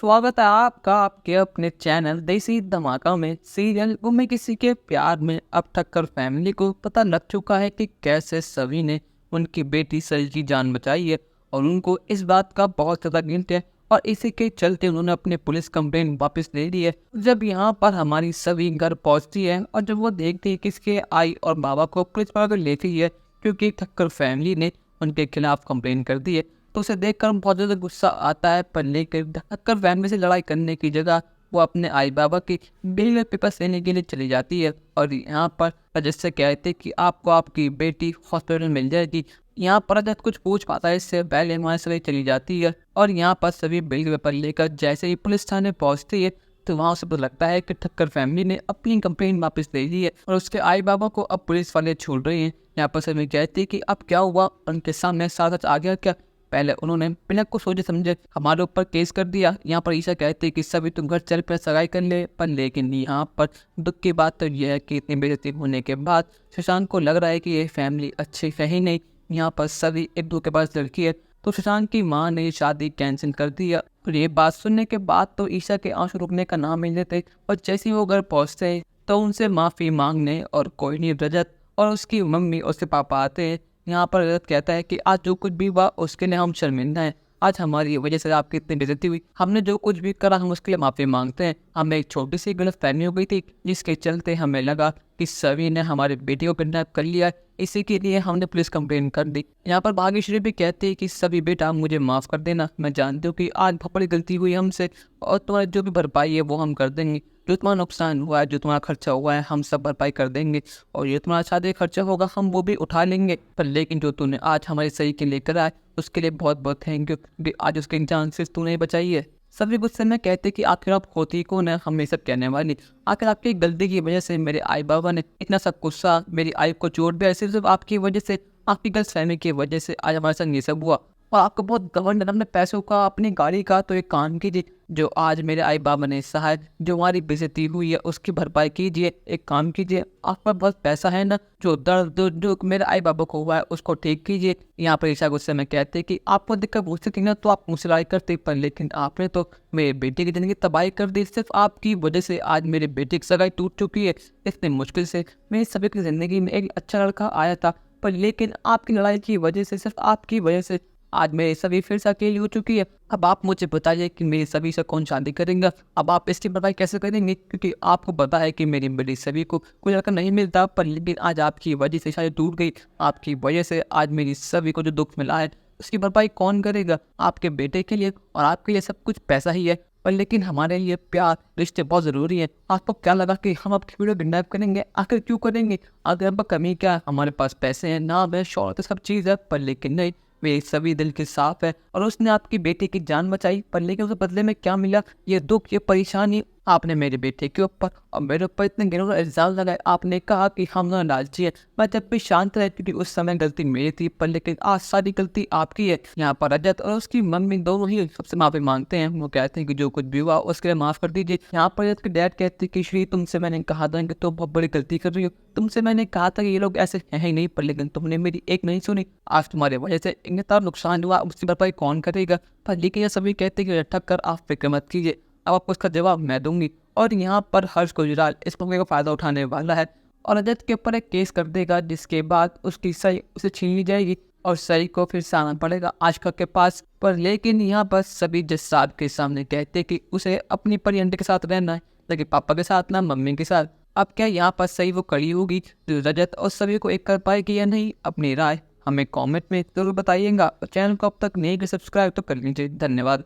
स्वागत है आपका आपके अपने चैनल देसी धमाका में। सीरियल गुम्मे किसी के प्यार में अब ठक्कर फैमिली को पता लग चुका है कि कैसे सभी ने उनकी बेटी सरी की जान बचाई है और उनको इस बात का बहुत ज़्यादा गिल्ट है और इसी के चलते उन्होंने अपने पुलिस कंप्लेंट वापस ले ली है। जब यहाँ पर हमारी सभी घर पहुँचती है और जब वो देखती है कि इसके आई और बाबा को पुलिस पकड़ लेती है क्योंकि ठक्कर फैमिली ने उनके खिलाफ कंप्लेंट कर दी है, तो उसे देखकर बहुत ज़्यादा गुस्सा आता है। पर लेकर ठक्कर फैमिली से लड़ाई करने की जगह वो अपने आई बाबा की लीगल पेपर्स लेने के लिए चली जाती है और यहाँ पर रजत से कहते हैं कि आपको आपकी बेटी हॉस्पिटल में मिल जाएगी। यहाँ पर रजत कुछ पूछ पाता है इससे पहले वहाँ से चली जाती है और यहाँ पर सभी बिल पेपर लेकर जैसे ही पुलिस थाने पहुँचती है तो वहाँ से पता लगता है कि ठक्कर फैमिली ने अपनी कंप्लेंट वापस ले ली है और उसके आई बाबा को अब पुलिस वाले छोड़ रहे हैं। यहाँ पर सभी कहते हैं कि अब क्या हुआ, उनके सामने साथ आ गया क्या। पहले उन्होंने बिना कुछ सोचे समझे हमारे ऊपर केस कर दिया। यहाँ पर ईशा कहते हैं कि सभी तुम घर चल पर सगाई कर ले, पर लेकिन यहाँ पर दुख की बात तो यह है कि इतनी बेइज्जती होने के बाद शशांक को लग रहा है कि ये फैमिली अच्छी है ही नहीं। यहाँ पर सभी एक दो के पास लड़की है तो शशांक की माँ ने शादी कैंसिल कर दी है और ये बात सुनने के बाद तो ईशा के आंसू रुकने का नाम नहीं लेते और जैसे ही वो घर पहुँचते हैं तो उनसे माफ़ी मांगने और कोई नहीं रजत और उसकी मम्मी और उसके पापा आते हैं। यहाँ पर रजत कहता है कि आज जो कुछ भी हुआ उसके लिए हम शर्मिंदा हैं। आज हमारी वजह से आपकी इतनी बेइज्जती हुई, हमने जो कुछ भी करा हम उसके लिए माफ़ी मांगते हैं। हमें एक छोटी सी गलतफहमी हो गई थी जिसके चलते हमें लगा कि सभी ने हमारे बेटी को किडनैप कर लिया है, इसी के लिए हमने पुलिस कंप्लेंट कर दी। यहाँ पर भाग्यश्री भी कहते हैं कि सभी बेटा मुझे माफ़ कर देना, मैं जानती हूँ कि आज बहुत बड़ी गलती हुई हमसे और तुम्हारी जो भी भरपाई है वो हम कर देंगे। जो तुम्हारा नुकसान हुआ है, जो तुम्हारा खर्चा हुआ है, हम सब भरपाई कर देंगे और ये तुम्हारा शादी खर्चा होगा हम वो भी उठा लेंगे। पर लेकिन जो तूने आज हमारी सही के लिए करा है उसके लिए बहुत बहुत थैंक यू, क्योंकि आज उसके जान से तूने बचाई है। सभी गुस्से में कहते कि आखिर आप होती कौन है हमें सब कहने वाली, आखिर आपकी गलती की वजह से मेरे आई बाबा ने इतना सब गुस्सा मेरी आई को चोट दिया, सिर्फ आपकी वजह से, आपकी गलतफहमी की वजह से आज हमारे संग ये सब हुआ। और आपको बहुत घमंड है अपने पैसों का, अपनी गाड़ी का, तो एक काम कीजिए जो आज मेरे आई बाबा ने सहाय जो हमारी बेइज्जती हुई है उसकी भरपाई कीजिए। एक काम कीजिए, आप पर बहुत पैसा है ना, जो दर्द जो मेरे आई बाबा को हुआ है उसको ठीक कीजिए। यहाँ पर ईशा गुस्से में कहते हैं कि आपको दिक्कत मुझसे थी ना तो आप मुझसे लड़ाई करते, पर लेकिन आपने तो मेरे बेटे की ज़िंदगी तबाही कर दी। सिर्फ आपकी वजह से आज मेरे बेटे की सगाई टूट चुकी है। इतने मुश्किल से मेरी सभी की ज़िंदगी में एक अच्छा लड़का आया था, पर लेकिन आपकी लड़ाई की वजह से, सिर्फ आपकी वजह से आज मेरी सभी फिर से अकेली हो चुकी है। अब आप मुझे बताइए कि मेरी सभी से कौन शादी करेंगे, अब आप इसकी भरपाई कैसे करेंगे, क्योंकि आपको पता है कि मेरी बड़ी सभी को कोई लड़का नहीं मिलता, पर लेकिन आज आपकी वजह से शायद टूट गई। आपकी वजह से आज मेरी सभी को जो दुख मिला है उसकी भरपाई कौन करेगा। आपके बेटे के लिए और आपके लिए सब कुछ पैसा ही है, पर लेकिन हमारे लिए प्यार रिश्ते बहुत ज़रूरी है। आपको क्या लगा कि हम आपकी वीडियो किडनैप करेंगे, आखिर क्यों करेंगे, अगर हम पर कमी क्या है, हमारे पास पैसे हैं, नाम है, शौहरत, सब चीज़ है, पर लेकिन नहीं, मेरी सभी दिल के साफ है और उसने आपकी बेटे की जान बचाई, पर लेकिन उसे बदले में क्या मिला, ये दुख, ये परेशानी। आपने मेरे बेटे के ऊपर और मेरे ऊपर इतने गहरा इल्ज़ाम लगाए, आपने कहा कि हम ना लालची है। मैं जब भी शांत रहे क्योंकि उस समय गलती मेरी थी, पर लेकिन आज सारी गलती आपकी है। यहाँ पर रजत और उसकी मम्मी दोनों ही सबसे माफ़ी मांगते हैं। वो कहते हैं कि जो कुछ भी हुआ उसके लिए माफ़ कर दीजिए। यहाँ पर रजत के डैड कहते हैं कि श्री, तुमसे मैंने कहा था कि तुम बहुत बड़ी गलती कर रही हो, तुमसे मैंने कहा था कि ये लोग ऐसे हैं ही नहीं, पर लेकिन तुमने मेरी एक नहीं सुनी। आज तुम्हारे वजह से इतना नुकसान हुआ, उसकी भरपाई कौन करेगा। पर लेकिन ये सभी कहते हैं कि ठक्कर आप फिक्र मत कीजिए, अब आपको उसका जवाब मैं दूंगी। और यहाँ पर हर्ष गुजराल इस मौके का फ़ायदा उठाने वाला है और रजत के ऊपर एक केस कर देगा, जिसके बाद उसकी सही उसे छीन ली जाएगी और सही को फिर से आना पड़ेगा आशिका के पास। पर लेकिन यहाँ पर सभी जज साहब के सामने कहते कि उसे अपनी परियंट के साथ रहना है, लेकिन पापा के साथ ना मम्मी के साथ। अब क्या यहाँ पर सही वो कड़ी होगी जो रजत और सभी को एक कर पाएगी या नहीं, अपनी राय हमें कमेंट में जरूर बताइएगा। चैनल को अब तक नहीं सब्सक्राइब तो कर लीजिए। धन्यवाद।